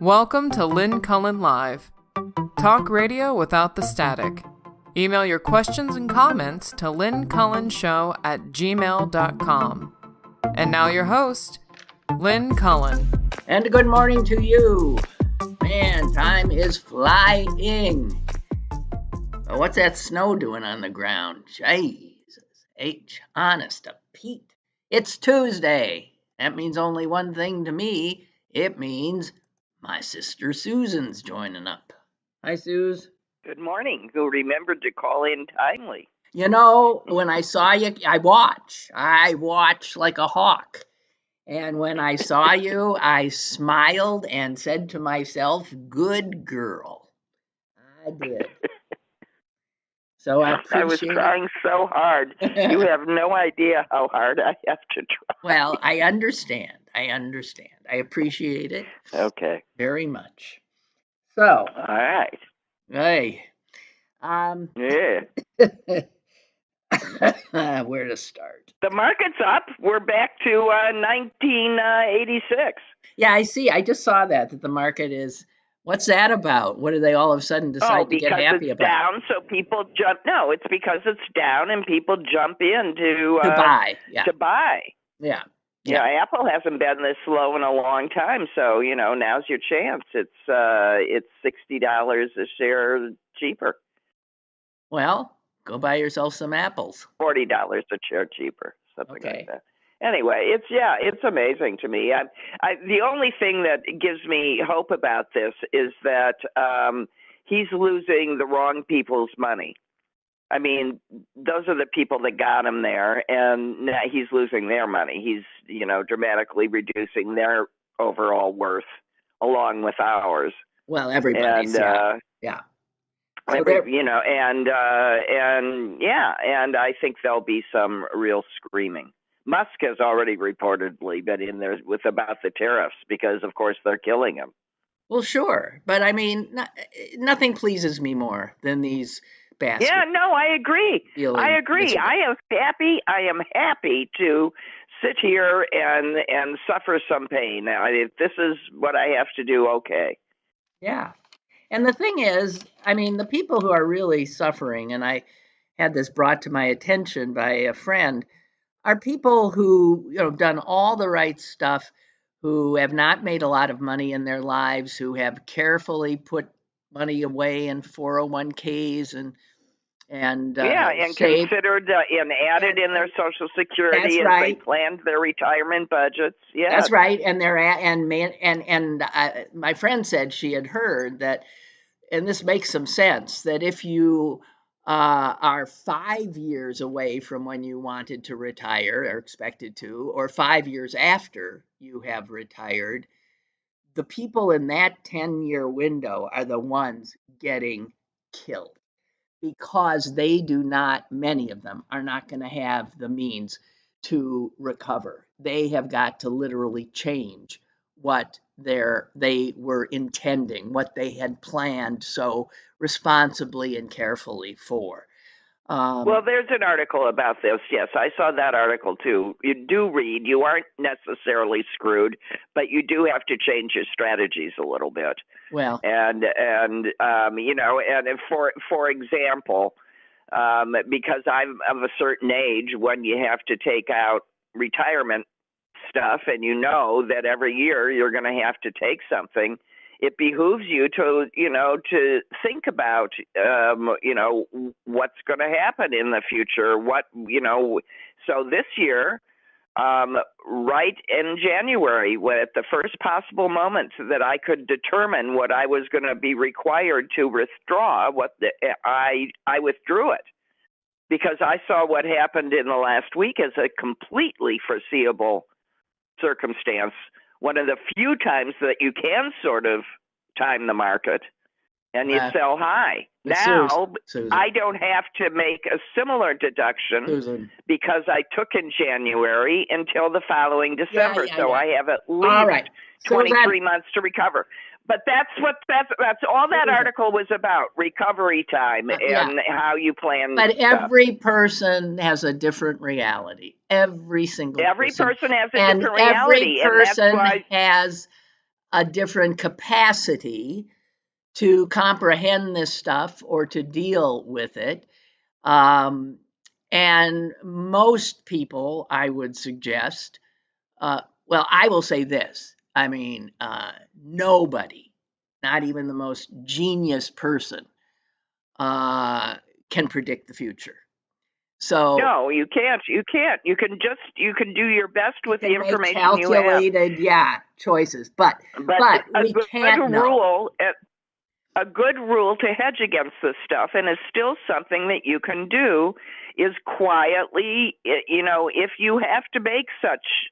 Welcome to Lynn Cullen Live. Talk radio without the static. Email your questions and comments to lynncullenshow@gmail.com. And now your host, Lynn Cullen. And good morning to you. Man, time is flying. What's that snow doing on the ground? Jesus H. Honest to Pete. It's Tuesday. That means only one thing to me. It means my sister Susan's joining up. Hi, Suze. Good morning. Who remembered to call in timely? You know, when I saw you, I watch like a hawk. And when I saw you, I smiled and said to myself, good girl. I did. So I appreciate I was trying so hard. You have no idea how hard I have to try. Well, I understand. I appreciate it. Okay. Very much. So. All right. Hey. Yeah. Where to start? The market's up. We're back to 1986. Yeah, I see. I just saw that the market is. What's that about? What do they all of a sudden decide to get happy about? Because it's down, so people jump. No, it's because it's down, and people jump in to buy. Yeah. To buy. Yeah. Yeah, Apple hasn't been this low in a long time, so now's your chance. It's $60 a share cheaper. Well, go buy yourself some apples. $40 a share cheaper, something like that. Anyway, it's amazing to me. The only thing that gives me hope about this is that he's losing the wrong people's money. I mean, those are the people that got him there, and now he's losing their money. He's, dramatically reducing their overall worth along with ours. Well, everybody's, yeah. So and I think there'll be some real screaming. Musk has already reportedly been in there with about the tariffs because, of course, they're killing him. Well, sure. But, I mean, nothing pleases me more than these baskets. Yeah, no, I agree. I am happy to sit here and suffer some pain. If this is what I have to do, okay. Yeah. And the thing is, I mean, the people who are really suffering, and I had this brought to my attention by a friend, are people who have done all the right stuff, who have not made a lot of money in their lives, who have carefully put money away in 401ks and considered and added in their Social Security as they planned their retirement budgets. Yeah, that's right. And my friend said she had heard that, and this makes some sense, that if you are 5 years away from when you wanted to retire or expected to, or 5 years after you have retired, the people in that 10-year window are the ones getting killed because many of them are not going to have the means to recover. They have got to literally change what they were intending, what they had planned so responsibly and carefully for. Well, there's an article about this. Yes, I saw that article too. You do read. You aren't necessarily screwed, but you do have to change your strategies a little bit. Well, and for example, because I'm of a certain age, when you have to take out retirement stuff, and that every year you're going to have to take something, it behooves you to think about, what's going to happen in the future. So this year, right in January, at the first possible moment that I could determine what I was going to be required to withdraw, I withdrew it because I saw what happened in the last week as a completely foreseeable circumstance. One of the few times that you can sort of time the market and you sell high. Now, Susan. I don't have to make a similar deduction because I took in January until the following December. I have at least 23 months to recover. But that's all that article was about, recovery time and how you plan. But every person has a different reality. Every person has a different reality. Every person has a different capacity to comprehend this stuff or to deal with it. And most people, I would suggest, well, I will say this. I mean, nobody, not even the most genius person, can predict the future. So no, you can't. You can't. You can do your best with the you can make information you have. calculated, choices, but we can't know. A good rule to hedge against this stuff, and is still something that you can do, is quietly, if you have to make such,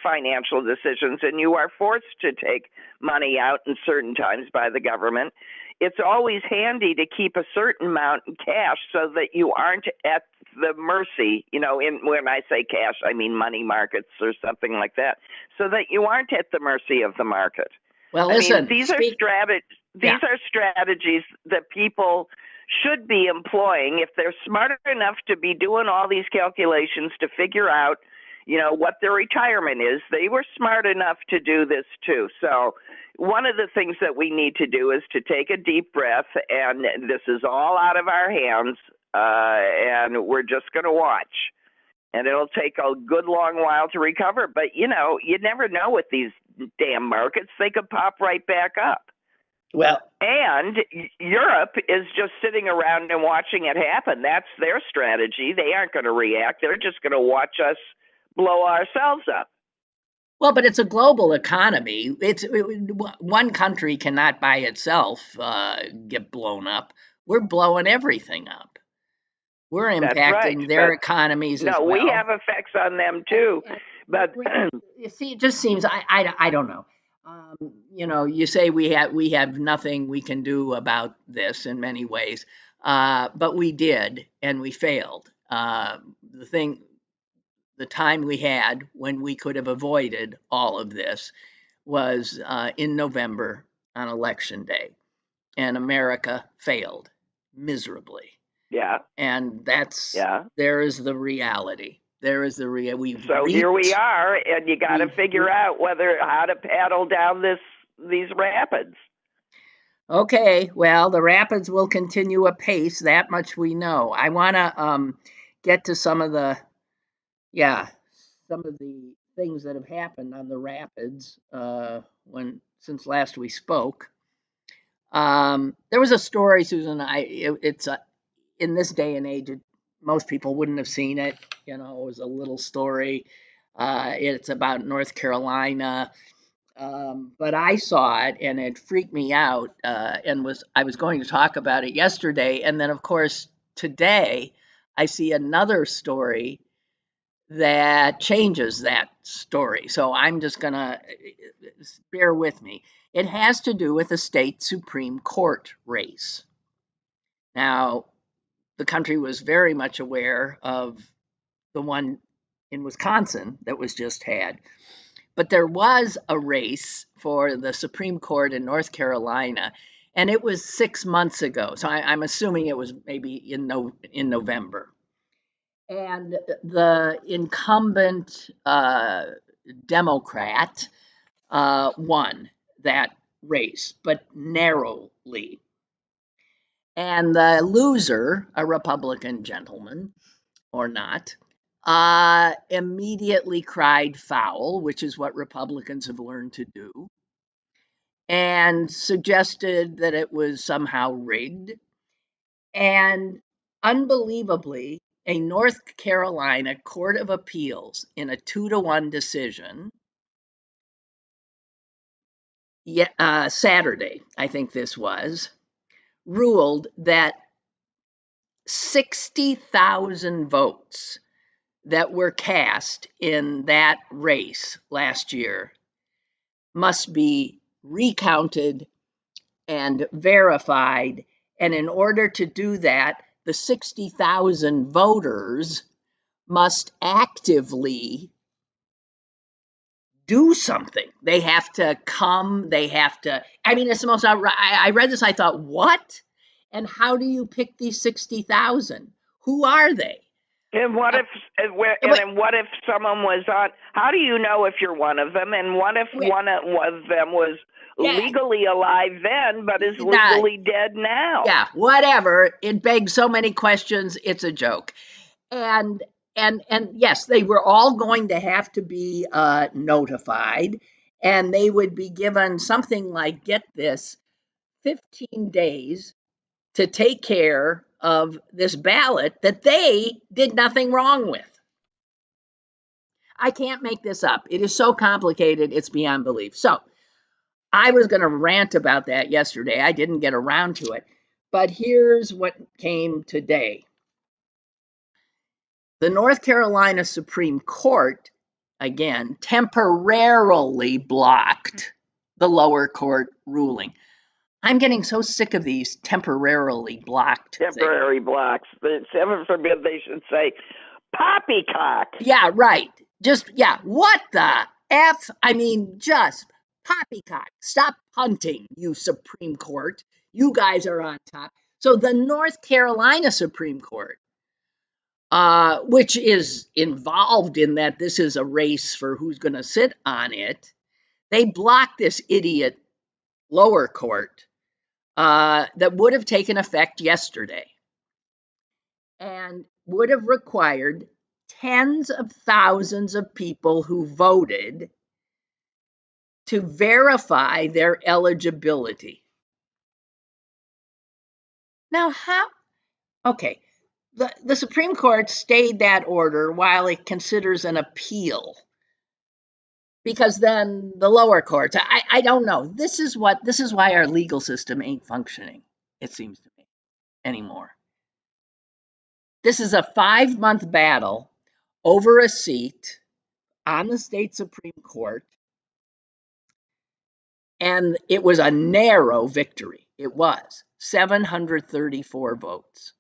financial decisions and you are forced to take money out in certain times by the government, it's always handy to keep a certain amount in cash so that you aren't at the mercy, when I say cash, I mean money markets or something like that, so that you aren't at the mercy of the market. Well, listen, these are strategies that people should be employing if they're smart enough to be doing all these calculations to figure out, what their retirement is. They were smart enough to do this too. So one of the things that we need to do is to take a deep breath, and this is all out of our hands, and we're just going to watch. And it'll take a good long while to recover. But, you never know with these damn markets. They could pop right back up. Well, and Europe is just sitting around and watching it happen. That's their strategy. They aren't going to react. They're just going to watch us blow ourselves up. Well, but it's a global economy. One country cannot by itself get blown up. We're blowing everything up. We're impacting their economies as well. No, we have effects on them too. But you see, it just seems I don't know. You say we have nothing we can do about this in many ways, but we did, and we failed. The time we had when we could have avoided all of this was in November on Election Day, and America failed miserably. Yeah. And there is the reality. There is the reality. Here we are, and you got to figure out how to paddle down these rapids. Okay, well, the rapids will continue apace. That much we know. I want to get to some of the things that have happened on the rapids since last we spoke. There was a story, Susan. It's in this day and age, most people wouldn't have seen it. It was a little story. It's about North Carolina. But I saw it and it freaked me out. I was going to talk about it yesterday. And then, of course, today I see another story that changes that story. So I'm just going to bear with me. It has to do with a state Supreme Court race. Now, the country was very much aware of the one in Wisconsin that was just had. But there was a race for the Supreme Court in North Carolina, and it was 6 months ago. So I'm assuming it was maybe in November. And the incumbent Democrat won that race, but narrowly. And the loser, a Republican gentleman or not, immediately cried foul, which is what Republicans have learned to do, and suggested that it was somehow rigged. And unbelievably, a North Carolina Court of Appeals, in a 2-1 decision, Saturday, I think this was, ruled that 60,000 votes that were cast in that race last year must be recounted and verified. And in order to do that, the 60,000 voters must actively do something. They have to come, it's the most outright. I read this, I thought, what? And how do you pick these 60,000? Who are they? And what if someone was on? How do you know if you're one of them? And what if one of them was legally alive then, but is legally dead now? Yeah, whatever. It begs so many questions. It's a joke. And yes, they were all going to have to be notified, and they would be given something like, get this, 15 days to take care of this ballot that they did nothing wrong with. I can't make this up. It is so complicated, it's beyond belief. So I was going to rant about that yesterday. I didn't get around to it. But here's what came today. The North Carolina Supreme Court, again, temporarily blocked the lower court ruling. I'm getting so sick of these temporarily blocked temporary blocks. Heaven forbid they should say poppycock. Yeah, right. Just, yeah, what the F? I mean, just poppycock. Stop punting, you Supreme Court. You guys are on top. So the North Carolina Supreme Court, which is involved in that this is a race for who's going to sit on it, they blocked this idiot lower court that would have taken effect yesterday and would have required tens of thousands of people who voted to verify their eligibility. Now, how? Okay, the Supreme Court stayed that order while it considers an appeal, because then the lower courts, I don't know. This is why our legal system ain't functioning, it seems to me, anymore. This is a 5-month battle over a seat on the state Supreme Court, and it was a narrow victory. It was 734 votes.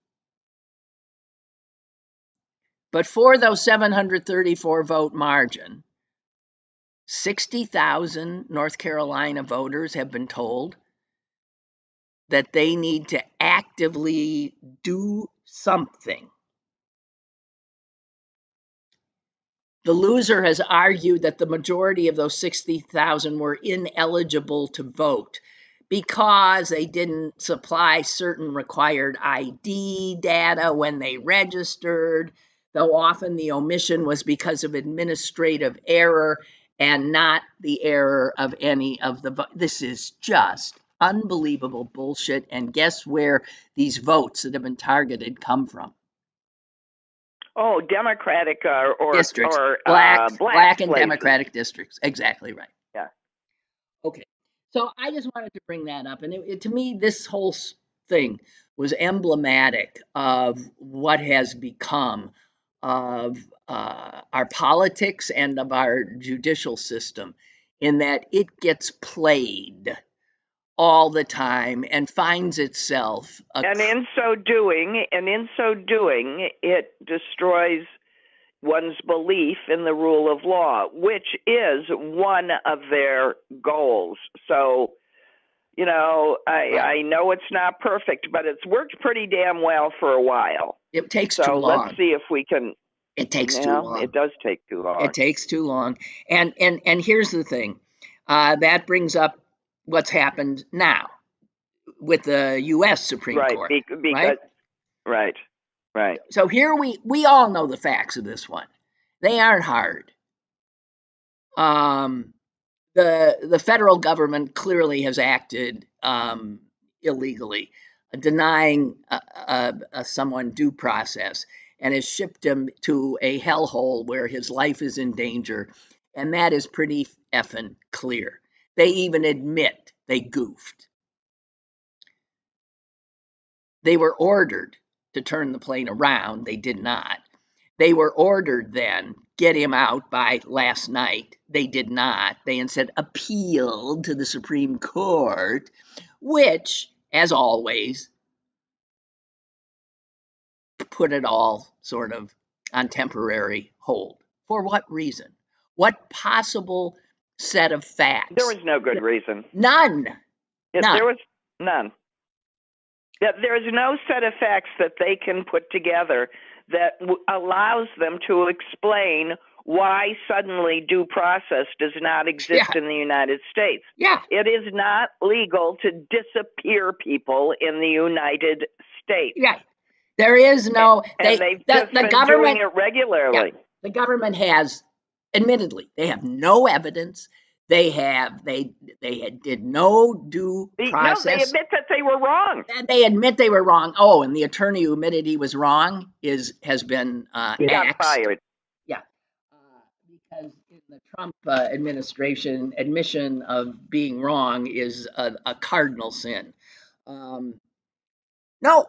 But for those 734 vote margin, 60,000 North Carolina voters have been told that they need to actively do something. The loser has argued that the majority of those 60,000 were ineligible to vote because they didn't supply certain required ID data when they registered, though often the omission was because of administrative error and not the error of any of the. This is just unbelievable bullshit. And guess where these votes that have been targeted come from? Oh, Democratic or districts, or black and places. Democratic districts. Exactly right. Yeah. Okay. So I just wanted to bring that up, and to me, this whole thing was emblematic of what has become of our politics and of our judicial system, in that it gets played all the time and finds itself. And in so doing, it destroys one's belief in the rule of law, which is one of their goals. So, I know it's not perfect, but it's worked pretty damn well for a while. It takes too long. So let's see if we can. It takes too long. It does take too long. It takes too long. And here's the thing. That brings up what's happened now with the U.S. Supreme Court. Right. So here we all know the facts of this one. They aren't hard. The federal government clearly has acted illegally, denying someone due process, and has shipped him to a hellhole where his life is in danger, and that is pretty effing clear. They even admit they goofed. They were ordered to turn the plane around. They did not. They were ordered then, get him out by last night. They did not. They instead appealed to the Supreme Court, which, as always, put it all sort of on temporary hold. For what reason? What possible set of facts? There was no good reason. None. There was none. There is no set of facts that they can put together that allows them to explain why suddenly due process does not exist in the United States. Yeah. It is not legal to disappear people in the United States. Yeah. There is no, they've just been doing it regularly. Yeah, the government has, admittedly, they have no evidence. They did no due process. No, they admit that they were wrong. And they admit they were wrong. Oh, and the attorney who admitted he was wrong has been He got axed. fired. Yeah, because in the Trump administration, admission of being wrong is a cardinal sin. No,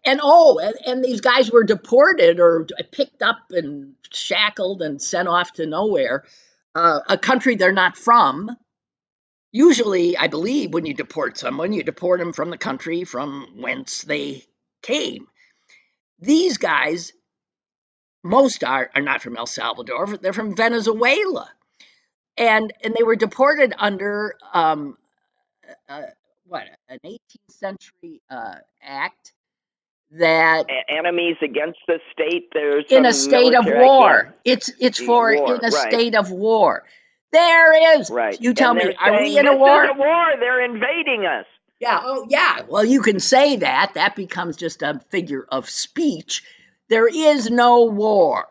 and these guys were deported or picked up and shackled and sent off to nowhere, a country they're not from. Usually, I believe when you deport someone, you deport them from the country from whence they came. These guys, most are not from El Salvador, they're from Venezuela. And they were deported under an 18th century act that enemies against the state. There's in a state of war. It's for war, in a state of war. There is. Right. You tell me, are we in a war? This is a war. They're invading us. Yeah. Oh, yeah. Well, you can say that. That becomes just a figure of speech. There is no war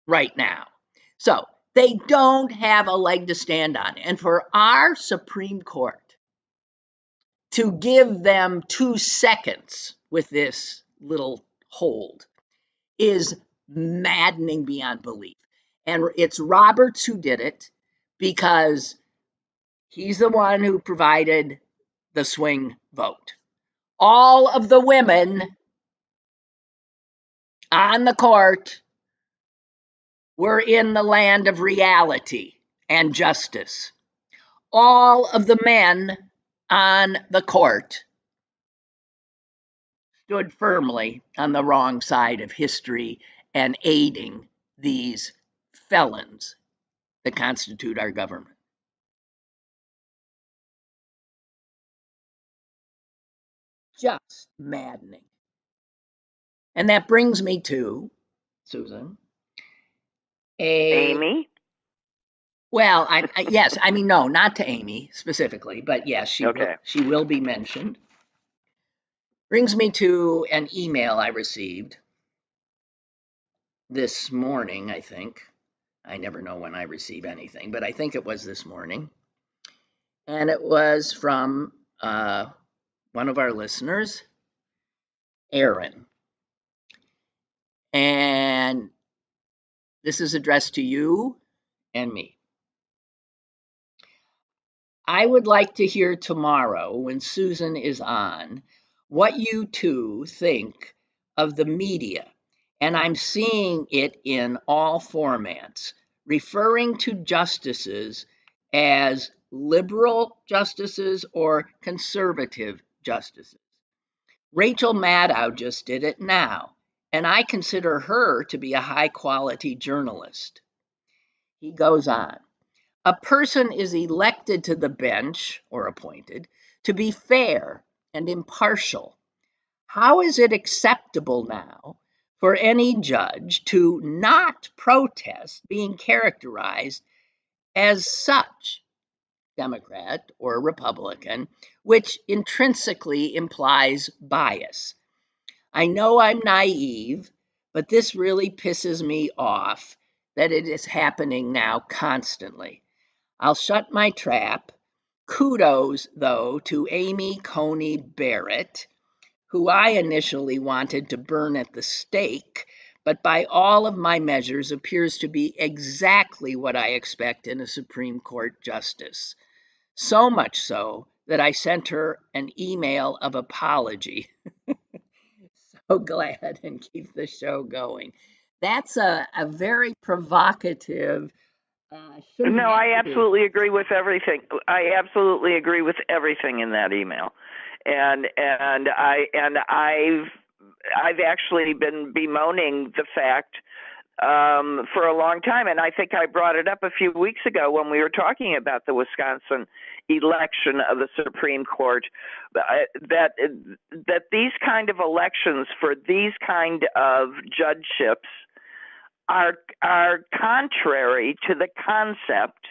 right now. So they don't have a leg to stand on. And for our Supreme Court to give them 2 seconds with this little hold is maddening beyond belief. And it's Roberts who did it because he's the one who provided the swing vote. All of the women on the court were in the land of reality and justice. All of the men on the court stood firmly on the wrong side of history and aiding these felons that constitute our government. Just maddening. And that brings me to, Susan, Amy? Well, yes, I mean, no, not to Amy specifically, but yes, she will be mentioned. Brings me to an email I received this morning, I think. I never know when I receive anything, but I think it was this morning. And it was from one of our listeners, Aaron. And this is addressed to you and me. I would like to hear tomorrow, when Susan is on, what you two think of the media. And I'm seeing it in all formats, referring to justices as liberal justices or conservative justices. Rachel Maddow just did it now, and I consider her to be a high-quality journalist. He goes on. A person is elected to the bench, or appointed, to be fair and impartial. How is it acceptable now for any judge to not protest being characterized as such, Democrat or Republican, which intrinsically implies bias? I know I'm naive, but this really pisses me off that it is happening now constantly. I'll shut my trap. Kudos, though, to Amy Coney Barrett, who I initially wanted to burn at the stake, but by all of my measures appears to be exactly what I expect in a Supreme Court justice. So much so that I sent her an email of apology. So glad and keep the show going. That's a very provocative. No, I absolutely agree with everything. I absolutely agree with everything in that email, and I've actually been bemoaning the fact for a long time. And I think I brought it up a few weeks ago when we were talking about the Wisconsin election of the Supreme Court, that these kind of elections for these kind of judgeships are contrary to the concept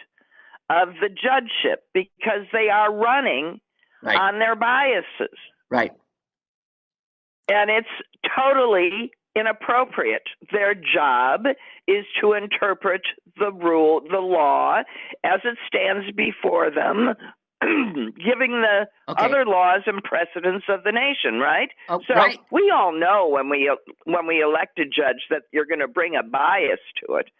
of the judgeship, because they are running on their biases. Right. And it's totally inappropriate. Their job is to interpret the law as it stands before them, giving the other laws and precedents of the nation, right? We all know when we elect a judge that you're going to bring a bias to it.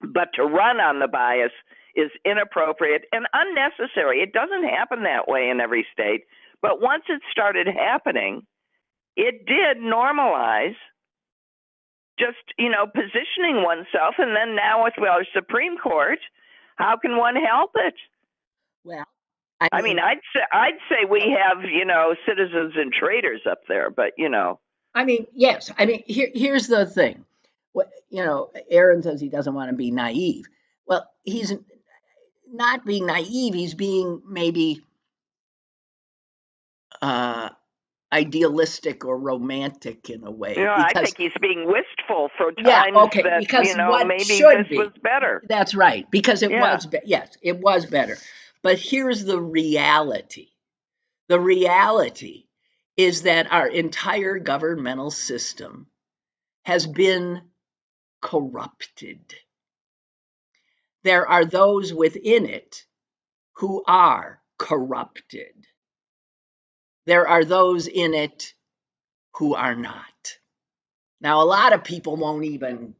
But to run on the bias is inappropriate and unnecessary. It doesn't happen that way in every state. But once it started happening, it did normalize just, positioning oneself. And then now with our Supreme Court, how can one help it? Well, I mean, I'd say we have, citizens and traitors up there, but, I mean, yes. I mean, here's the thing. Aaron says he doesn't want to be naive. Well, he's not being naive. He's being maybe idealistic or romantic in a way. I think he's being wistful for times that, because maybe this was better. That's right, because it was, it was better. But here's the reality. The reality is that our entire governmental system has been corrupted. There are those within it who are corrupted. There are those in it who are not. Now, a lot of people won't even,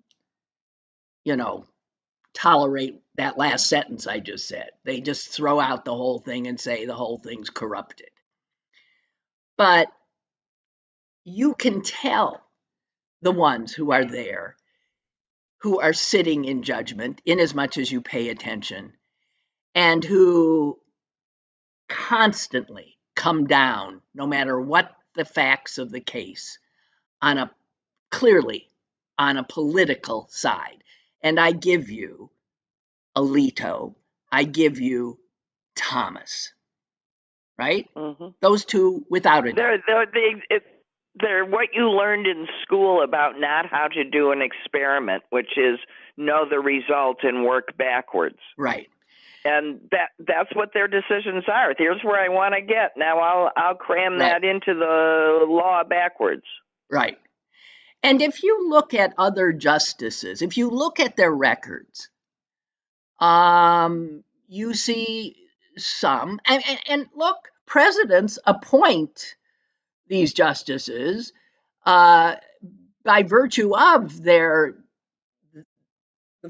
tolerate that last sentence I just said. They just throw out the whole thing and say the whole thing's corrupted. But you can tell the ones who are there, who are sitting in judgment, in as much as you pay attention, and who constantly come down, no matter what the facts of the case, clearly on a political side. And I give you Alito, I give you Thomas, right? Mm-hmm. Those two, without a doubt. They're what you learned in school about not how to do an experiment, which is know the result and work backwards. Right. And that's what their decisions are. Here's where I want to get. Now I'll cram that into the law backwards. Right. And if you look at other justices, if you look at their records, you see some, and look, presidents appoint these justices by virtue of the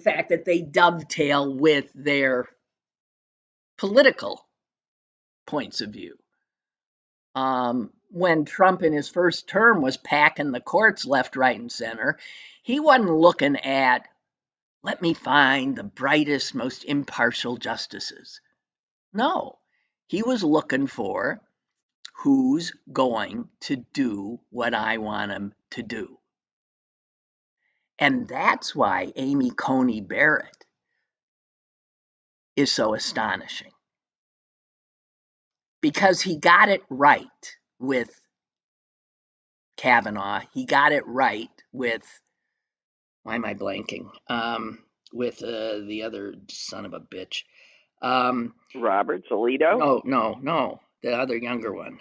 fact that they dovetail with their political points of view. When Trump in his first term was packing the courts left, right, and center, he wasn't looking at, let me find the brightest, most impartial justices. No, he was looking for who's going to do what I want him to do. And that's why Amy Coney Barrett is so astonishing. Because he got it right with Kavanaugh. He got it right with, why am I blanking? With the other son of a bitch. Roberts, Alito? No, the other younger one.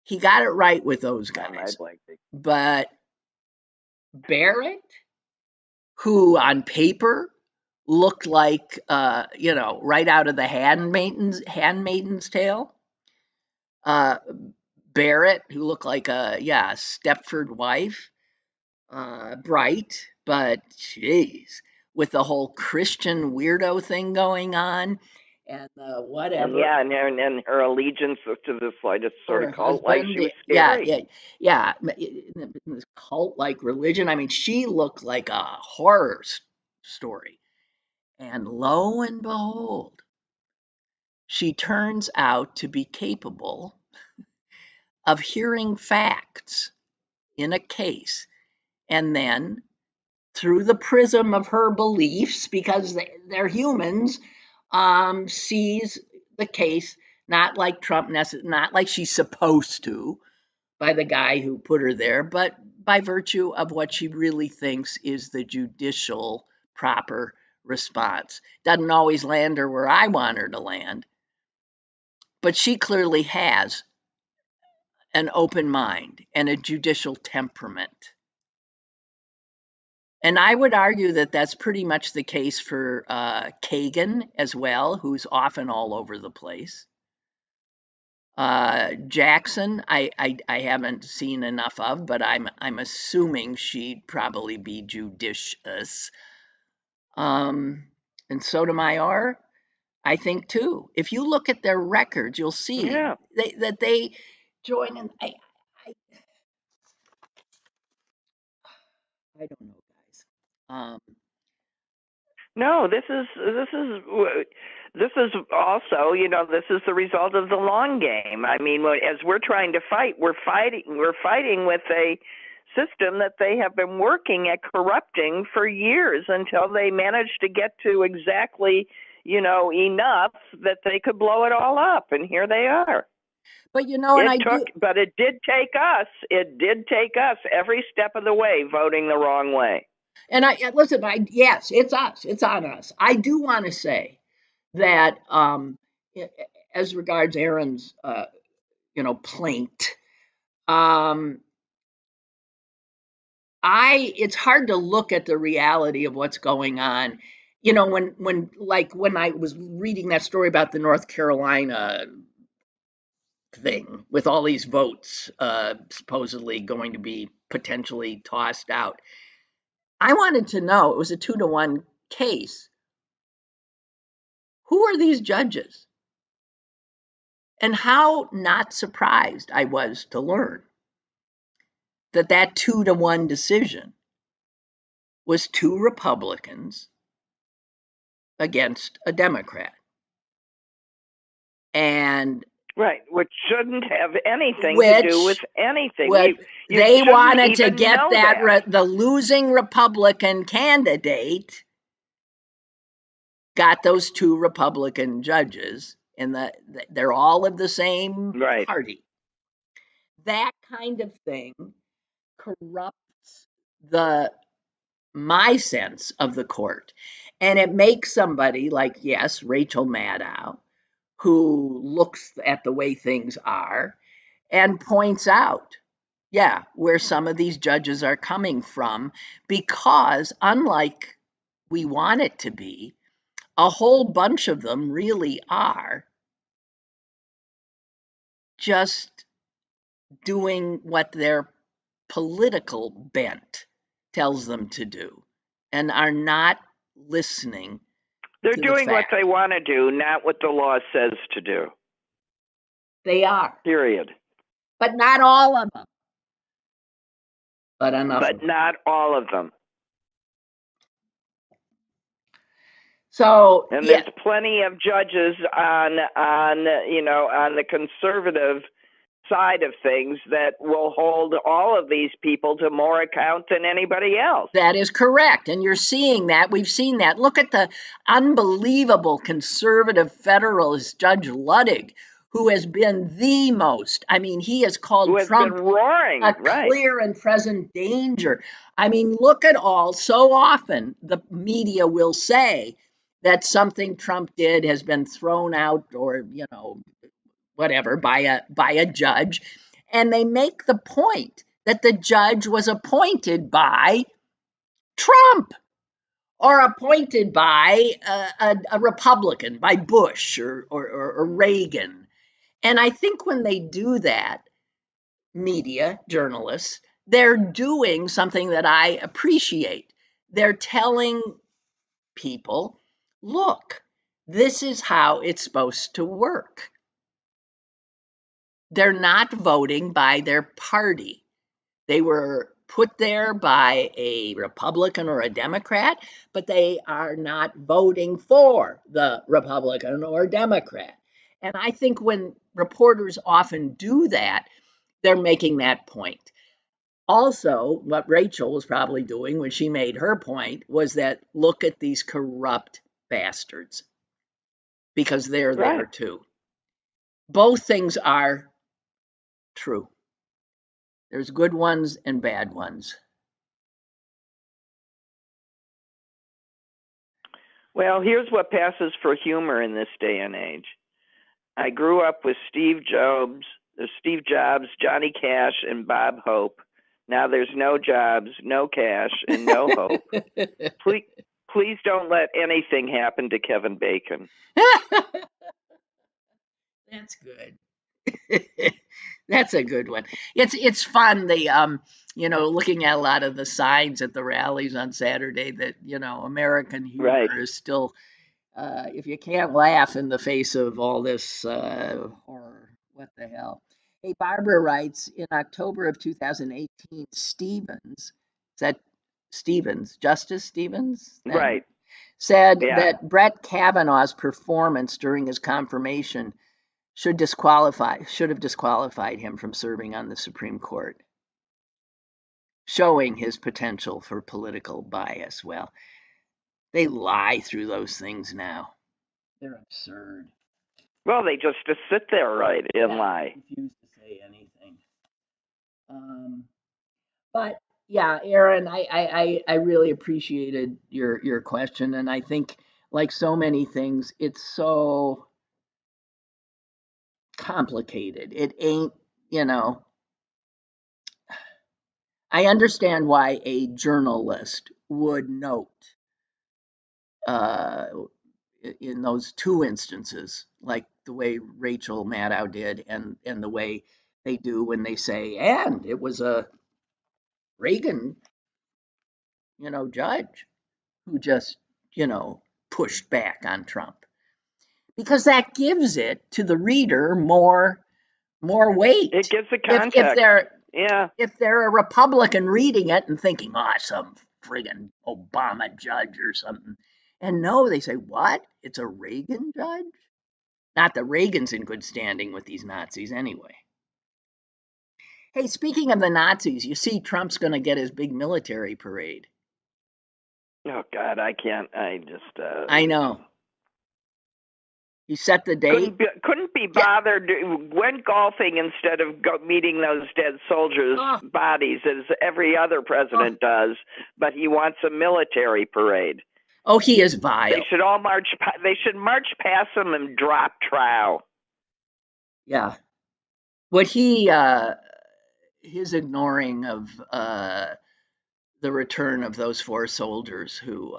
He got it right with those guys. But Barrett, who on paper looked like, right out of the Handmaid's Tale. Barrett, who looked like a Stepford wife, bright, but geez, with the whole Christian weirdo thing going on, and whatever. Yeah, and her allegiance to this sort of cult, like she was scary. Yeah, in this cult-like religion. I mean, she looked like a horror story. And lo and behold, she turns out to be capable of hearing facts in a case and then through the prism of her beliefs, because they're humans, sees the case not like Trump, not like she's supposed to by the guy who put her there, but by virtue of what she really thinks is the judicial proper response. Doesn't always land her where I want her to land, but she clearly has an open mind and a judicial temperament. And I would argue that that's pretty much the case for Kagan as well, who's often all over the place. Jackson, I haven't seen enough of, but I'm assuming she'd probably be judicious. And Sotomayor, I think too. If you look at their records, you'll see that they join in. I don't know, guys. No, this is also, this is the result of the long game. I mean, as we're trying to fight, we're fighting with a system that they have been working at corrupting for years until they managed to get to exactly, enough that they could blow it all up, and here they are. But but it did take us every step of the way voting the wrong way. And listen, yes, it's us. It's on us. I do want to say that as regards Aaron's, plaint, it's hard to look at the reality of what's going on. When I was reading that story about the North Carolina thing with all these votes supposedly going to be potentially tossed out, I wanted to know, it was a 2-to-1 case. Who are these judges? And how not surprised I was to learn that 2-to-1 decision was 2 Republicans against a Democrat. And right, which shouldn't have anything to do with anything. They wanted to get the losing Republican candidate got those 2 Republican judges, and they're all of the same party. That kind of thing corrupts my sense of the court, and it makes somebody like, yes, Rachel Maddow, who looks at the way things are and points out, where some of these judges are coming from, because unlike we want it to be, a whole bunch of them really are just doing what their political bent tells them to do and are not listening. They're doing what they want to do, not what the law says to do. They are. Period. But not all of them. But enough. But not all of them. So, and there's plenty of judges on the conservative side of things that will hold all of these people to more account than anybody else. That is correct. And you're seeing that. We've seen that. Look at the unbelievable conservative federalist Judge Ludwig, who has been the most, he has called Trump a clear and present danger. Look at so often the media will say that something Trump did has been thrown out or, whatever, by a judge. And they make the point that the judge was appointed by Trump or appointed by a Republican, by Bush or Reagan. And I think when they do that, media, journalists, they're doing something that I appreciate. They're telling people, look, this is how it's supposed to work. They're not voting by their party. They were put there by a Republican or a Democrat, but they are not voting for the Republican or Democrat. And I think when reporters often do that, they're making that point. Also, what Rachel was probably doing when she made her point was that look at these corrupt bastards, because they're there Right. too. Both things are true. There's good ones and bad ones. Well, here's what passes for humor in this day and age. I grew up with Steve Jobs, Johnny Cash, and Bob Hope. Now there's no Jobs, no Cash, and no Hope. Please don't let anything happen to Kevin Bacon. That's good. That's a good one. It's fun. Looking at a lot of the signs at the rallies on Saturday that American humor Right. is still. If you can't laugh in the face of all this horror, what the hell? Hey, Barbara writes in October of 2018, Justice Stevens, then, Right. said Yeah. that Brett Kavanaugh's performance during his confirmation should have disqualified him from serving on the Supreme Court, showing his potential for political bias. Well, they lie through those things now. They're absurd. Well, they just sit there, right, and lie. Refuse to say anything. But yeah, Aaron, I really appreciated your question, and I think, like so many things, it's so complicated. It ain't, I understand why a journalist would note uh, in those two instances, like the way Rachel Maddow did, and the way they do when they say, and it was a Reagan, judge who just, pushed back on Trump, because that gives it to the reader more weight. It gives the context. If they're a Republican reading it and thinking, some friggin' Obama judge or something, and no, they say, what? It's a Reagan judge? Not that Reagan's in good standing with these Nazis anyway. Hey, speaking of the Nazis, you see Trump's going to get his big military parade. Oh, God, I can't. I know. He set the date. Couldn't be bothered. Went golfing instead of meeting those dead soldiers' bodies as every other president does. But he wants a military parade. Oh, he is vile. They should all march. They should march past him and drop trow. Yeah. What his ignoring of the return of those 4 soldiers who,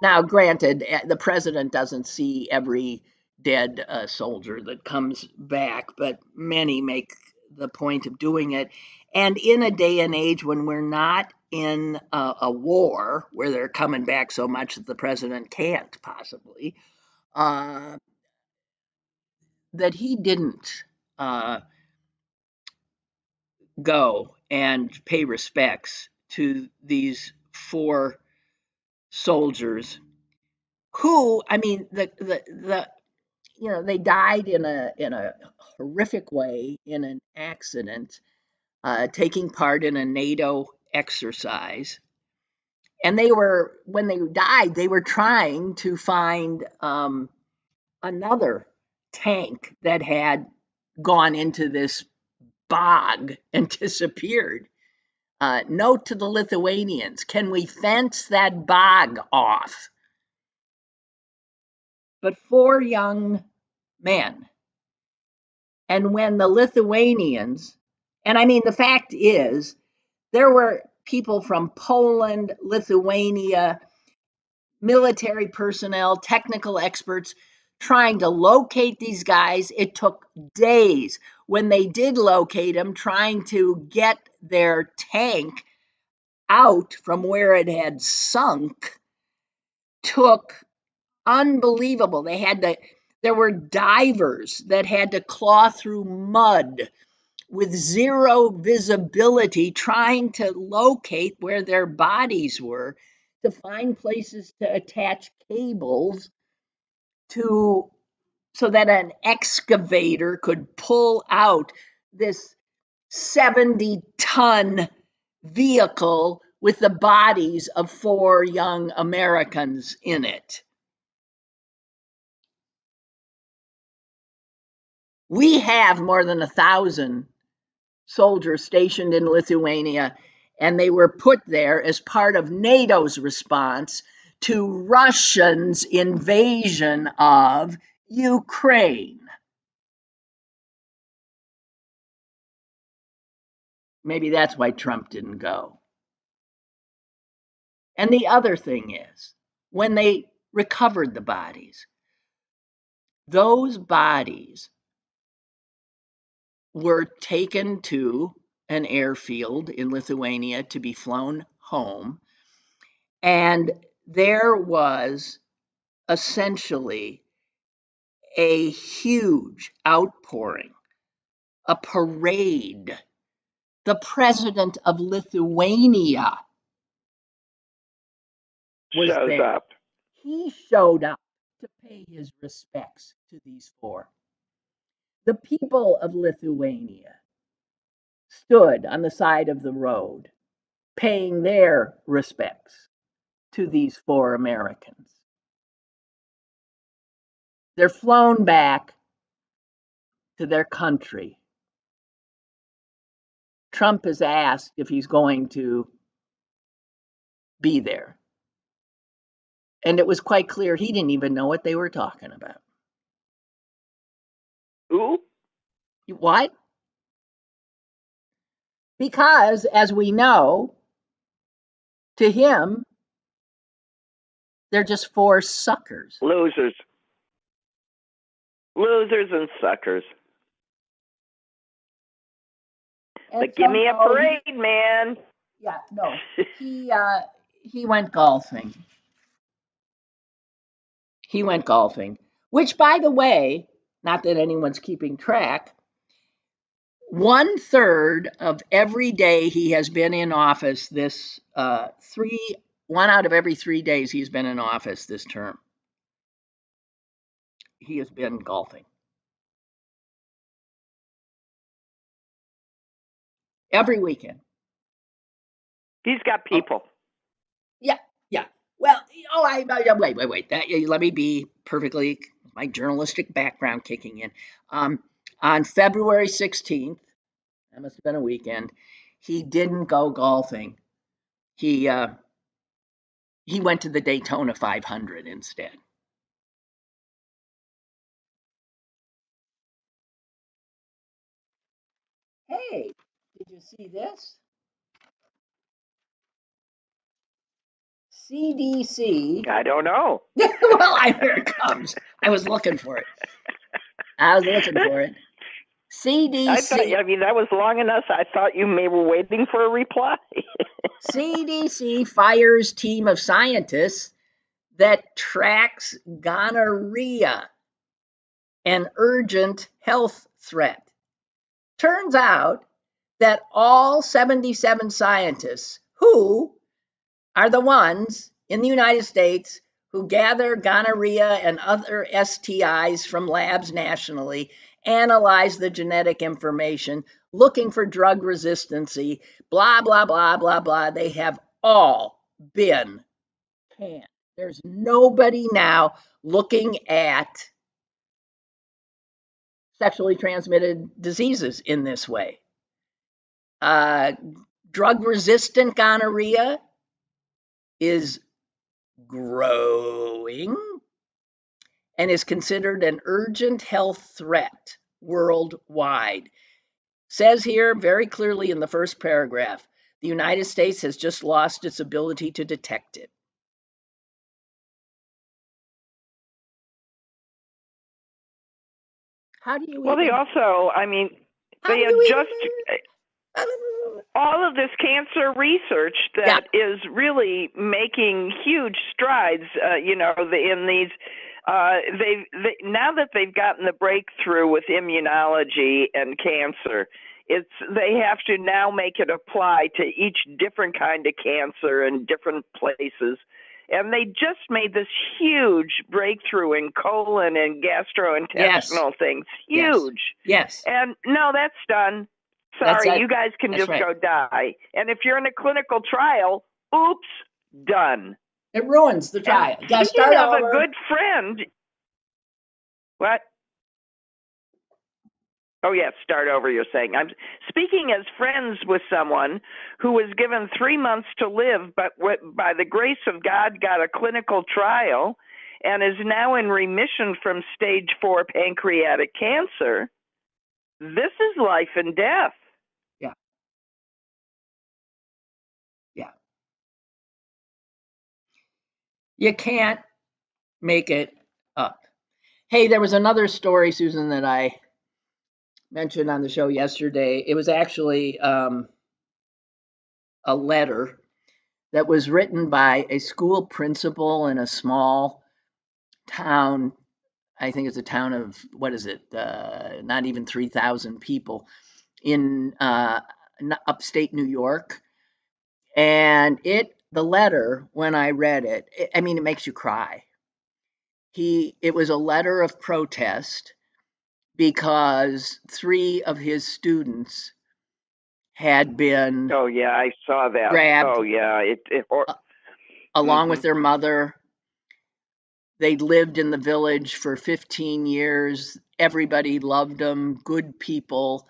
now granted, the president doesn't see every dead soldier that comes back, but many make the point of doing it. And in a day and age when we're not in a war where they're coming back so much that the president can't possibly, that he didn't go and pay respects to these 4 soldiers who, I mean, they died in a horrific way in an accident, taking part in a NATO exercise. And when they died, they were trying to find another tank that had gone into this bog and disappeared. Note to the Lithuanians, can we fence that bog off? But 4 young men. And when the Lithuanians, and I mean, the fact is, there were people from Poland, Lithuania, military personnel, technical experts trying to locate these guys. It took days. When they did locate them, trying to get their tank out from where it had sunk took unbelievable. There were divers that had to claw through mud with zero visibility, trying to locate where their bodies were, to find places to attach cables so that an excavator could pull out this 70-ton vehicle with the bodies of 4 young Americans in it. We have more than 1,000 soldiers stationed in Lithuania, and they were put there as part of NATO's response to Russia's invasion of Ukraine. Maybe that's why Trump didn't go. And the other thing is, when they recovered the bodies, those bodies were taken to an airfield in Lithuania to be flown home. And there was essentially a huge outpouring, a parade. The president of Lithuania was Shows there. up. He showed up to pay his respects to these 4. The people of Lithuania stood on the side of the road, paying their respects to these 4 Americans. They're flown back to their country. Trump has asked if he's going to be there. And it was quite clear he didn't even know what they were talking about. Who? What? Because, as we know, to him, they're just 4 suckers. Losers. Losers and suckers. And But give me a parade, man. Yeah, no. He went golfing. He went golfing, which, by the way, not that anyone's keeping track, 1/3 of every day he has been in office this 1 out of every 3 days he's been in office this term, he has been golfing. Every weekend. He's got people. Yeah. Well, wait. Let me be perfectly, my journalistic background kicking in. On February 16th, that must have been a weekend, he didn't go golfing. He went to the Daytona 500 instead. Hey, did you see this? CDC. I don't know. Well, here it comes. I was looking for it. CDC. That was long enough. I thought you may were waiting for a reply. CDC fires team of scientists that tracks gonorrhea, an urgent health threat. Turns out that all 77 scientists who are the ones in the United States who gather gonorrhea and other STIs from labs nationally, analyze the genetic information, looking for drug resistancy, blah, blah, blah, blah, blah. They have all been canned. There's nobody now looking at sexually transmitted diseases in this way. Drug-resistant gonorrhea is growing and is considered an urgent health threat worldwide. Says here very clearly in the first paragraph, the United States has just lost its ability to detect it. How do you Well, they also, all of this cancer research that is really making huge strides, in these, now that they've gotten the breakthrough with immunology and cancer, they have to now make it apply to each different kind of cancer in different places. And they just made this huge breakthrough in colon and gastrointestinal things. Huge. Yes. And no, that's done. Sorry, you guys can That's just right. go die. And if you're in a clinical trial, oops, done. It ruins the trial. You gotta Speaking start of over. a good friend, what? Oh, yes, start over, you're saying. I'm speaking as friends with someone who was given 3 months to live, but by the grace of God got a clinical trial and is now in remission from stage 4 pancreatic cancer. This is life and death. Yeah. Yeah. You can't make it up. Hey, there was another story, Susan, that I mentioned on the show yesterday. It was actually a letter that was written by a school principal in a small town. I think it's a town of, what is it? Not even 3,000 people in upstate New York. And the letter, when I read it, I mean, it makes you cry. It was a letter of protest because 3 of his students had been Oh, yeah, I saw that. grabbed Oh, yeah. along with their mother. They'd lived in the village for 15 years. Everybody loved them, good people,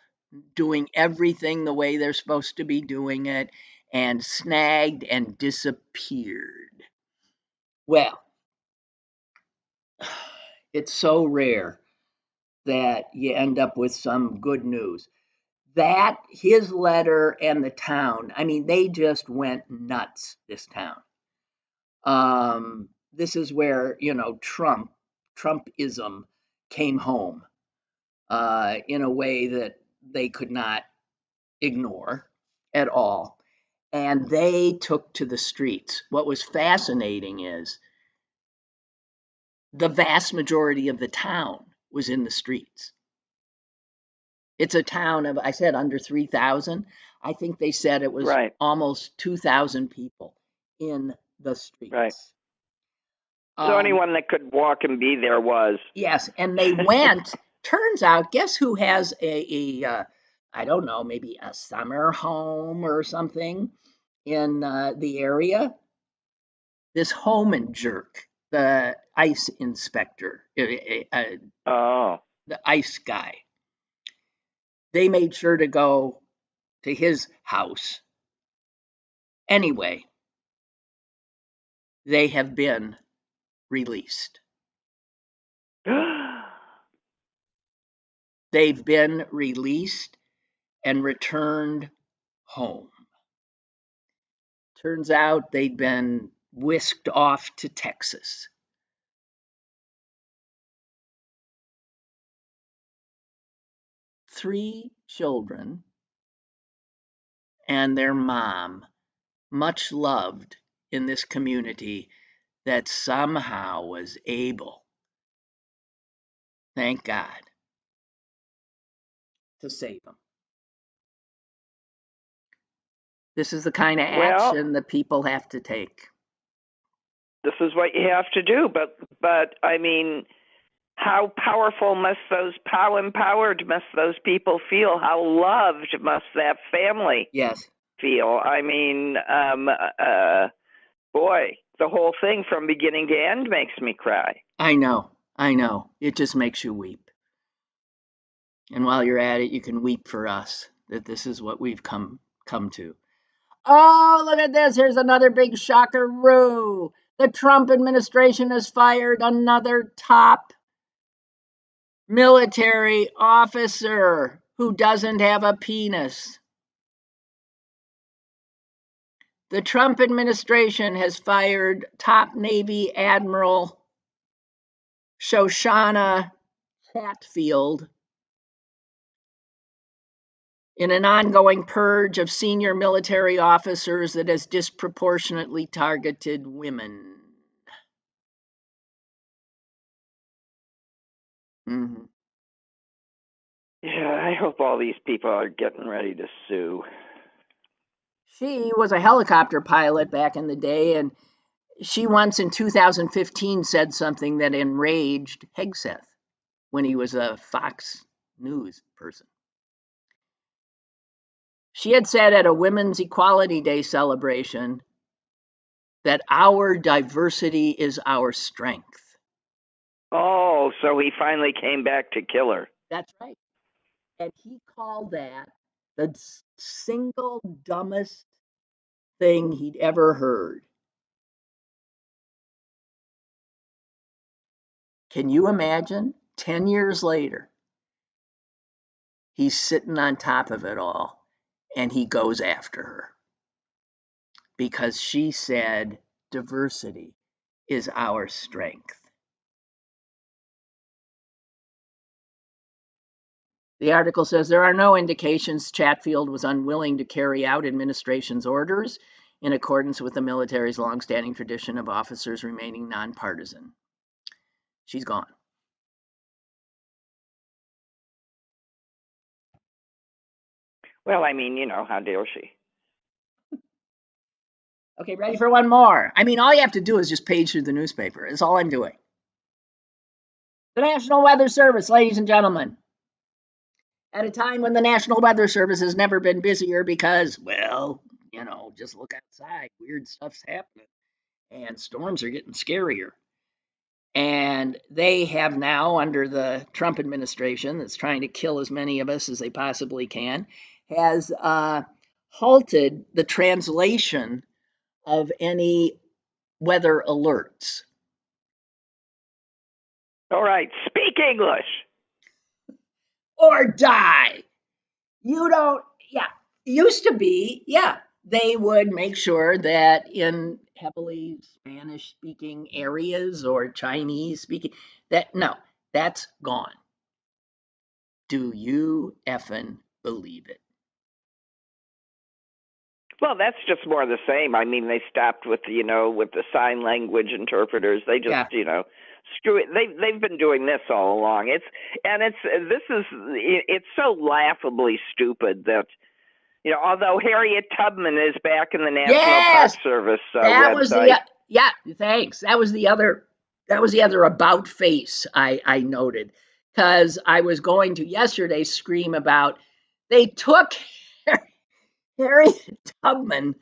doing everything the way they're supposed to be doing it, and snagged and disappeared. Well, it's so rare that you end up with some good news. That, his letter and the town, I mean, they just went nuts, this town. This is where, Trumpism came home in a way that they could not ignore at all. And they took to the streets. What was fascinating is the vast majority of the town was in the streets. It's a town of, I said, under 3,000. I think they said it was almost 2,000 people in the streets. Right. So anyone that could walk and be there was. Yes, and they went. Turns out, guess who has a I don't know, maybe a summer home or something in the area? This Homan jerk, the ice inspector, Oh. the ice guy. They made sure to go to his house. Anyway, they have been released. They've been released and returned home. Turns out they'd been whisked off to Texas. Three children and their mom, much loved in this community, that somehow was able, thank God, to save them. This is the kind of action that people have to take. This is what you have to do, but I mean, how powerful must how empowered must those people feel? How loved must that family feel? I mean, boy, the whole thing from beginning to end makes me cry. I know. It just makes you weep. And while you're at it, you can weep for us that this is what we've come to. Oh, look at this. Here's another big shocker-roo. The Trump administration has fired another top military officer who doesn't have a penis. The Trump administration has fired top Navy Admiral Shoshana Chatfield in an ongoing purge of senior military officers that has disproportionately targeted women. Mm-hmm. Yeah, I hope all these people are getting ready to sue. She was a helicopter pilot back in the day, and she once in 2015 said something that enraged Hegseth when he was a Fox News person. She had said at a Women's Equality Day celebration that our diversity is our strength. Oh, so he finally came back to kill her. That's right. And he called that the single dumbest thing he'd ever heard. Can you imagine? 10 years later, he's sitting on top of it all and he goes after her because she said diversity is our strength. The article says there are no indications Chatfield was unwilling to carry out administration's orders in accordance with the military's longstanding tradition of officers remaining nonpartisan. She's gone. Well, I mean, how dare she? Okay, ready for one more? I mean, all you have to do is just page through the newspaper. That's all I'm doing. The National Weather Service, ladies and gentlemen. At a time when the National Weather Service has never been busier because, well, just look outside. Weird stuff's happening. And storms are getting scarier. And they have now, under the Trump administration that's trying to kill as many of us as they possibly can, has halted the translation of any weather alerts. All right, speak English. Or die. Used to be, they would make sure that in heavily Spanish speaking areas or Chinese speaking, that's gone. Do you effing believe it? Well, that's just more of the same. I mean, they stopped with the sign language interpreters. They just, screw it. They've been doing this all along. It's so laughably stupid that, although Harriet Tubman is back in the National Park Service website. Thanks. That was the other about face I noted, because I was going to yesterday scream about they took Harriet Tubman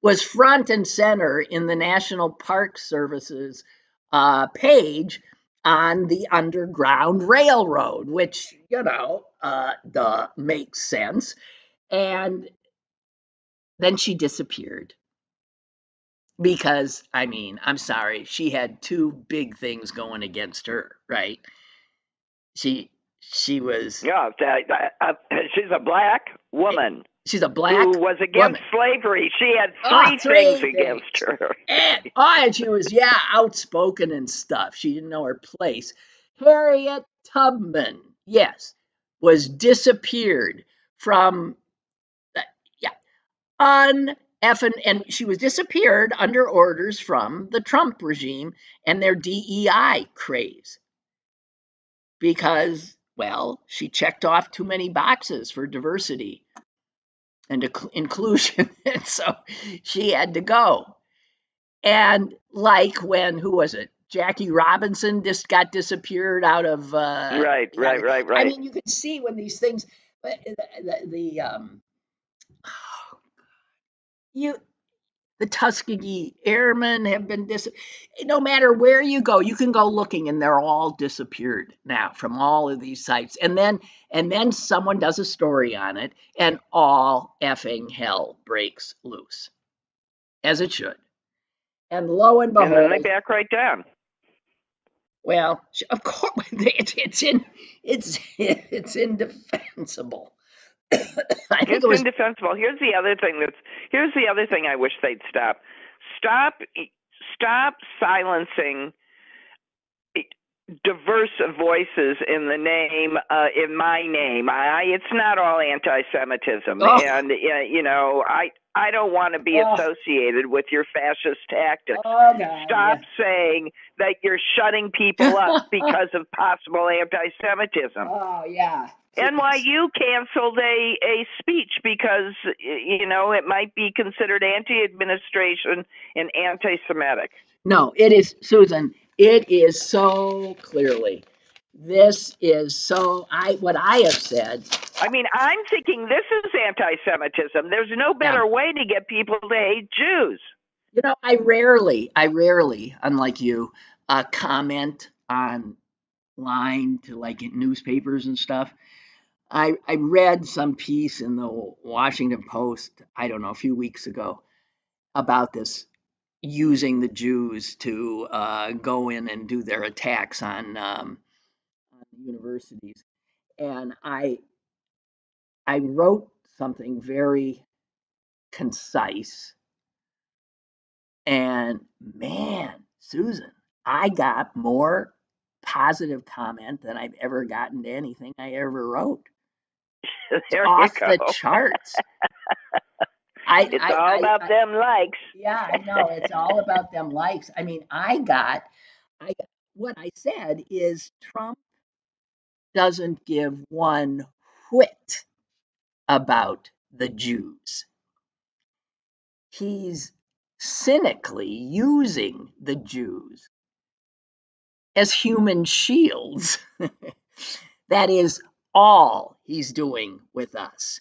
was front and center in the National Park Service's page on the Underground Railroad, which, makes sense. And then she disappeared because, I'm sorry, she had two big things going against her, right? She was... Yeah, she's a black woman. She's a black who was against slavery. She had three things against her. And she was, outspoken and stuff. She didn't know her place. Harriet Tubman, yes, was disappeared from, and she was disappeared under orders from the Trump regime and their DEI craze. Because, well, she checked off too many boxes for diversity and inclusion, and so she had to go. And like when, who was it? Jackie Robinson just got disappeared out of... Right. I mean, you could see when these things... The Tuskegee Airmen have been no matter where you go, you can go looking and they're all disappeared now from all of these sites. And then someone does a story on it and all effing hell breaks loose, as it should. And lo and behold, and then they back right down. Well, of course, it's indefensible. It's indefensible. Here's the other thing I wish they'd stop. Stop silencing diverse voices in the name, in my name. It's not all anti-Semitism, and I don't want to be associated with your fascist tactics. Stop saying that you're shutting people up because of possible anti-Semitism. NYU canceled a speech because, it might be considered anti-administration and anti-Semitic. No, it is, Susan, it is so clearly This is so, what I have said. I mean, I'm thinking this is anti-Semitism. There's no better way to get people to hate Jews. You know, I rarely, unlike you, comment online to like in newspapers and stuff. I read some piece in the Washington Post, I don't know, a few weeks ago about this using the Jews to go in and do their attacks on universities. And I wrote something very concise. And man, Susan, I got more positive comment than I've ever gotten to anything I ever wrote. There Off you the go. charts. It's all about them likes. Yeah, I know. It's all about them likes. I mean, what I said is Trump doesn't give one whit about the Jews. He's cynically using the Jews as human shields. That is all he's doing with us.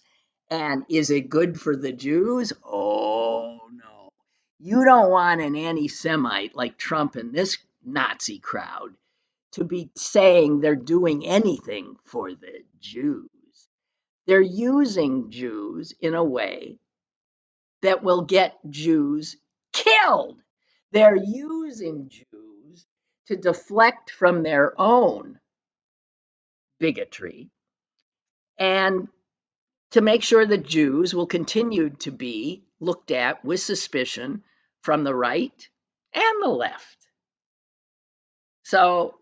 And is it good for the Jews? Oh, no. You don't want an anti Semite like Trump and this Nazi crowd to be saying they're doing anything for the Jews. They're using Jews in a way that will get Jews killed. They're using Jews to deflect from their own bigotry and to make sure that Jews will continue to be looked at with suspicion from the right and the left. So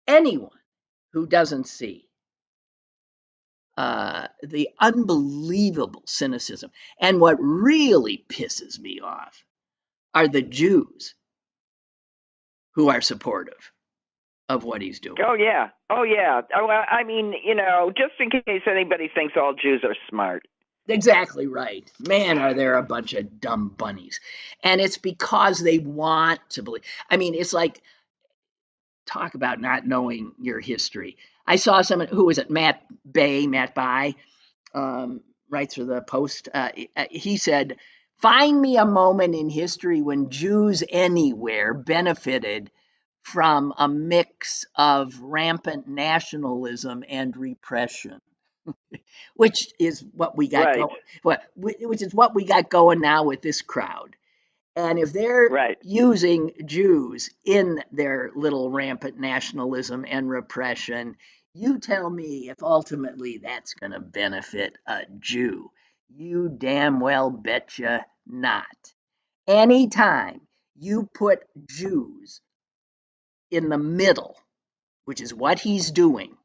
anyone who doesn't see the unbelievable cynicism, and what really pisses me off are the Jews who are supportive of what he's doing. Oh, yeah. Oh, yeah. Oh, I mean, just in case anybody thinks all Jews are smart. Exactly right. Man, are there a bunch of dumb bunnies. And it's because they want to believe. I mean, it's like, talk about not knowing your history. I saw someone, who was it, Matt Bai, writes for the Post. He said, find me a moment in history when Jews anywhere benefited from a mix of rampant nationalism and repression. Which is what we got going. Which is what we got going now with this crowd. And if they're using Jews in their little rampant nationalism and repression, you tell me if ultimately that's going to benefit a Jew. You damn well betcha not. Anytime you put Jews in the middle, which is what he's doing,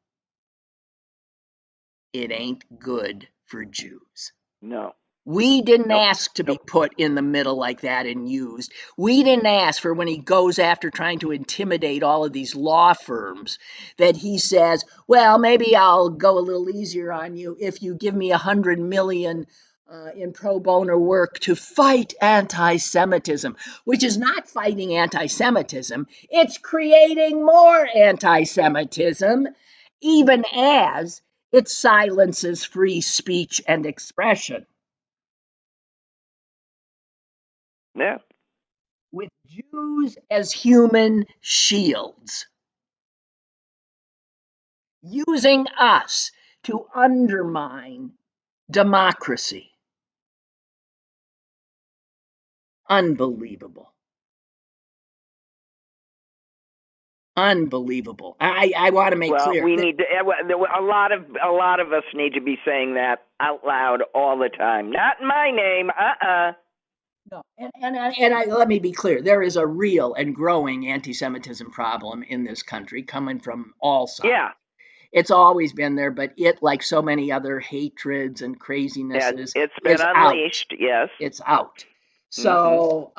it ain't good for Jews. No. We didn't ask to be put in the middle like that and used. We didn't ask for, when he goes after trying to intimidate all of these law firms, that he says, well, maybe I'll go a little easier on you if you give me $100 million in pro bono work to fight anti-Semitism, which is not fighting anti-Semitism. It's creating more anti-Semitism, even as it silences free speech and expression. Yeah. With Jews as human shields, using us to undermine democracy. Unbelievable. Unbelievable. I want to make clear. We need to. A lot of us need to be saying that out loud all the time. Not in my name. No, and let me be clear. There is a real and growing anti-Semitism problem in this country, coming from all sides. Yeah. It's always been there, but it, like so many other hatreds and crazinesses, it's been unleashed. Out. Yes, it's out. So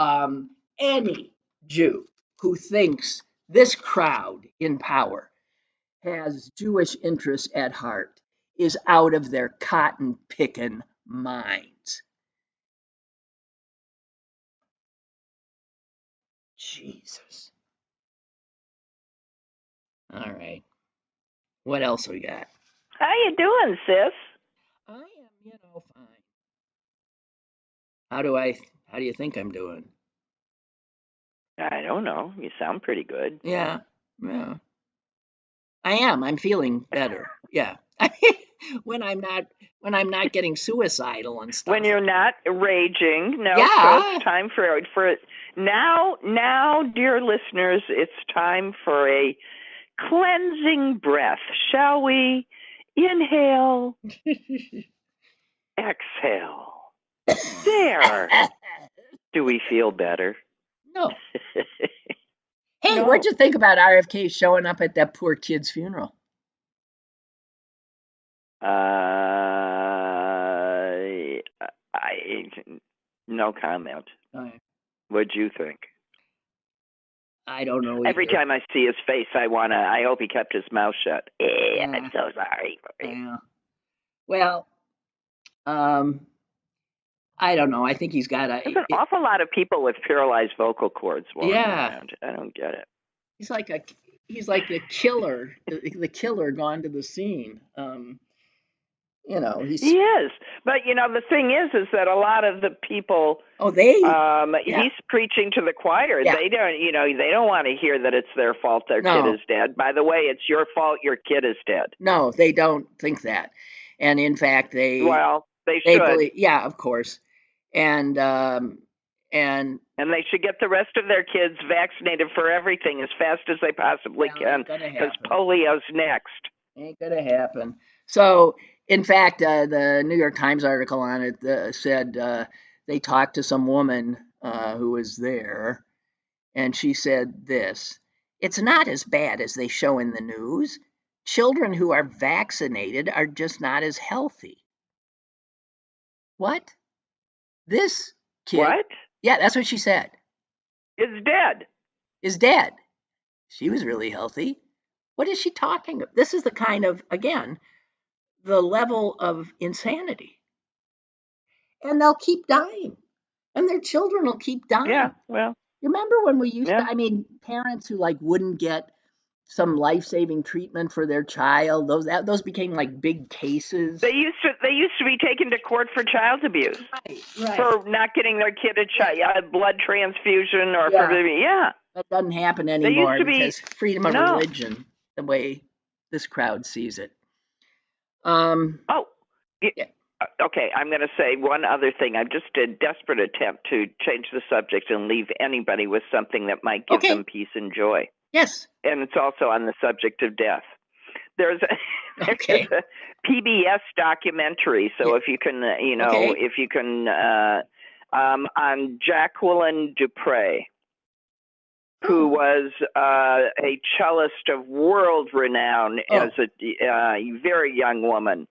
any Jew who thinks this crowd in power has Jewish interests at heart is out of their cotton picking minds. Jesus. All right. What else we got? How you doing, sis? I am, fine. How do you think I'm doing? I don't know. You sound pretty good. Yeah. Yeah. I am. I'm feeling better. Yeah. when I'm not getting suicidal and stuff. When you're not raging, no. Yeah. So it's time for now, dear listeners. It's time for a cleansing breath. Shall we? Inhale, exhale. There. Do we feel better? No. Hey, No. what'd you think about RFK showing up at that poor kid's funeral? No comment. I What'd you think? don't know. Every time I see his face, I hope he kept his mouth shut. I'm so sorry. Yeah. Well, I don't know. I think he's got There's an awful lot of people with paralyzed vocal cords walking around. I don't get it. He's like a killer, the killer gone to the scene. He is, but the thing is that a lot of the people. He's preaching to the choir. Yeah. They don't want to hear that it's their fault their kid is dead. By the way, it's your fault your kid is dead. No, they don't think that, and in fact, they should. Believe, yeah, of course, and they should get the rest of their kids vaccinated for everything as fast as they possibly can, because polio's next. Ain't gonna happen. So, in fact, the New York Times article on it said they talked to some woman who was there, and she said this: "It's not as bad as they show in the news. Children who are vaccinated are just not as healthy." What? This kid? What? Yeah, that's what she said. Is dead. She was really healthy. What is she talking about? This is the kind of, again, the level of insanity. And they'll keep dying. And their children will keep dying. Yeah, well. You remember when we used to, parents who wouldn't get some life-saving treatment for their child, those became like big cases. They used to be taken to court for child abuse. Right. For not getting their kid a blood transfusion or That doesn't happen anymore because freedom of religion, the way this crowd sees it. Okay, I'm going to say one other thing. I'm just a desperate attempt to change the subject and leave anybody with something that might give them peace and joy. Yes. And it's also on the subject of death. There's a PBS documentary. So if you can, on Jacqueline Dupre, who was a cellist of world renown as a very young woman.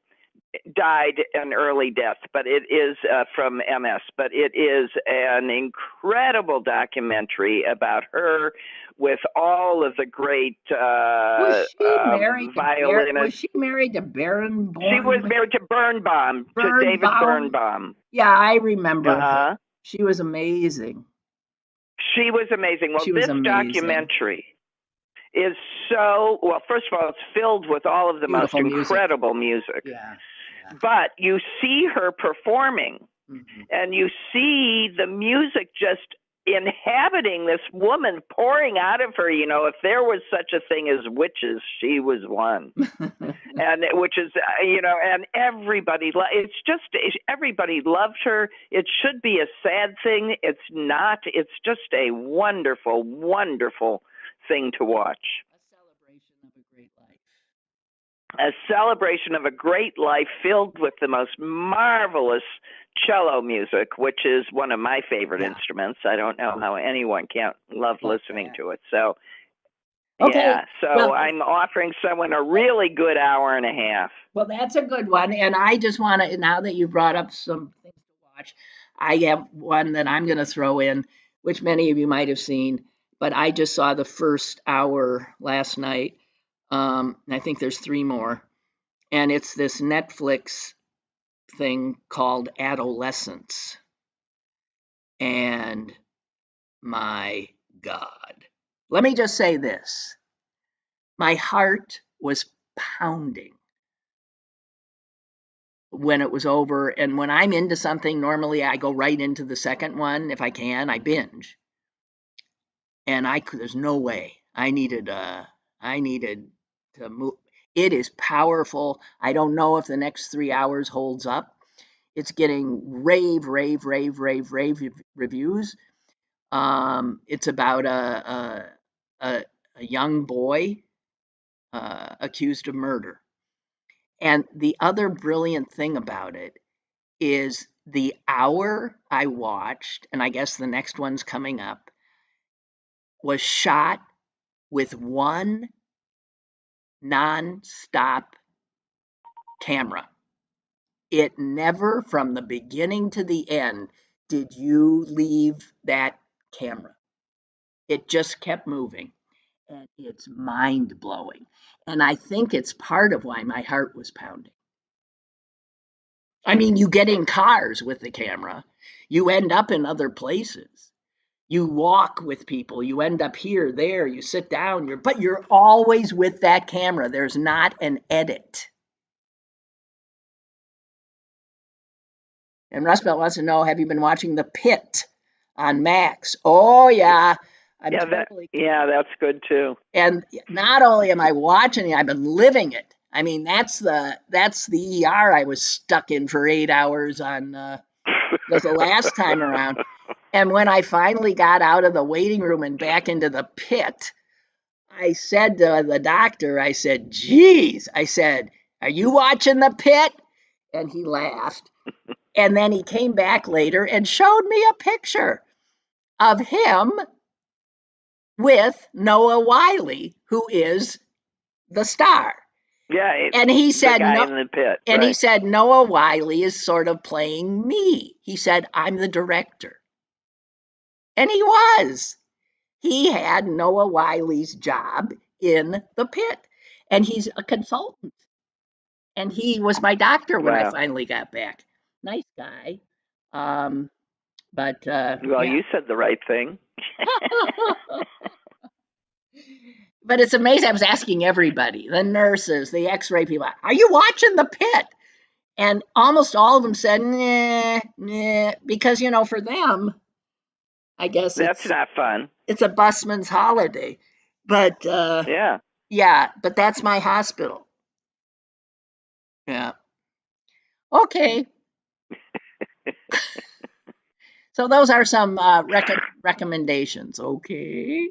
Died an early death, but it is from MS. But it is an incredible documentary about her with all of the great violinists. Was she married to Baron? She was married to Birnbaum, to David Birnbaum. Yeah, I remember her. She was amazing. Well, documentary is first of all, it's filled with all of the most incredible music. Yeah. But you see her performing, and you see the music just inhabiting this woman, pouring out of her. If there was such a thing as witches, she was one. And which is, and everybody loved her. It should be a sad thing. It's not. It's just a wonderful, wonderful thing to watch. A celebration of a great life filled with the most marvelous cello music, which is one of my favorite instruments. I don't know how anyone can't love listening to it. So, I'm offering someone a really good hour and a half. Well, that's a good one. And I just want to, now that you brought up some things to watch, I have one that I'm going to throw in, which many of you might have seen, but I just saw the first hour last night. And I think there's 3 more. And it's this Netflix thing called Adolescence. And my God, let me just say this. My heart was pounding when it was over. And when I'm into something, normally I go right into the second one. If I can, I binge. And there's no way. I needed to move. It is powerful. I don't know if the next 3 hours holds up. It's getting rave reviews. It's about a young boy accused of murder. And the other brilliant thing about it is the hour I watched, and I guess the next one's coming up, was shot with one non-stop camera. It never, from the beginning to the end, did you leave that camera. It just kept moving. And it's mind-blowing. And I think it's part of why my heart was pounding. I mean, you get in cars with the camera. You end up in other places. You walk with people. You end up here, there. You sit down. But you're always with that camera. There's not an edit. And Rust Belt wants to know, have you been watching The Pit on Max? Oh, yeah. That's good too. And not only am I watching it, I've been living it. I mean, that's the ER I was stuck in for 8 hours on the last time around. And when I finally got out of the waiting room and back into the pit, I said to the doctor, I said, geez, I said, are you watching The Pit? And he laughed. And then he came back later and showed me a picture of him with Noah Wiley, who is the star. Yeah, and he said, the guy in the pit. And right. He said, Noah Wiley is sort of playing me. He said, I'm the director. And he was. He had Noah Wiley's job in The Pit. And he's a consultant. And he was my doctor when I finally got back. Nice guy. But you said the right thing. But it's amazing. I was asking everybody, the nurses, the x-ray people, are you watching The Pit? And almost all of them said, nah, because, for them, I guess that's not fun. It's a busman's holiday. But but that's my hospital. Yeah. Okay. So those are some recommendations. Okay.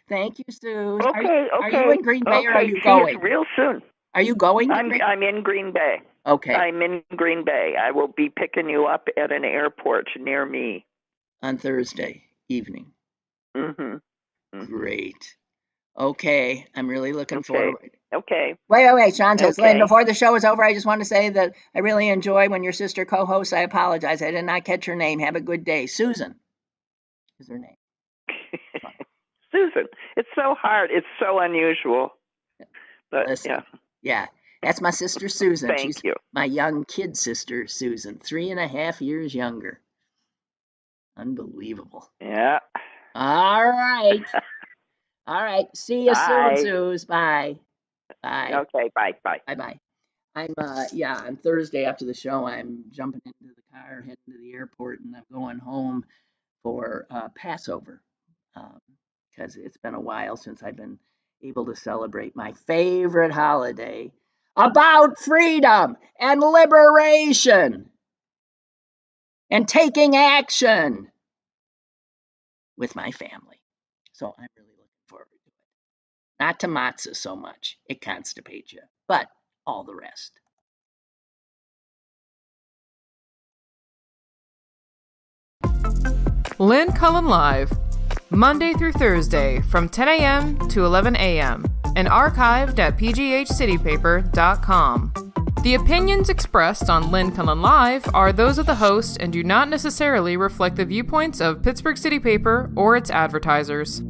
Thank you, Sue. Okay. Are you in Green Bay or are you going? Real soon. Are you going? I'm in Green Bay. Okay. I'm in Green Bay. I will be picking you up at an airport near me. On Thursday evening. Mm-hmm. Great. Okay. I'm really looking forward. Okay. Wait. Sean says, Lynn, before the show is over, I just want to say that I really enjoy when your sister co-hosts. I apologize. I did not catch her name. Have a good day. Susan is her name. Susan. It's so hard. It's so unusual. But listen, yeah. That's my sister Susan. She's you. My young kid sister Susan, 3.5 years younger. Unbelievable. Yeah. All right. See you soon, Suze. Bye. Okay. Bye. Bye. I'm on Thursday after the show, I'm jumping into the car, heading to the airport, and I'm going home for Passover. Because it's been a while since I've been able to celebrate my favorite holiday about freedom and liberation and taking action with my family. So I'm really looking forward to it. Not to matzah so much. It constipates you, but all the rest. Lynn Cullen Live, Monday through Thursday from 10 a.m. to 11 a.m. and archived at pghcitypaper.com. The opinions expressed on Lynn Cullen Live are those of the host and do not necessarily reflect the viewpoints of Pittsburgh City Paper or its advertisers.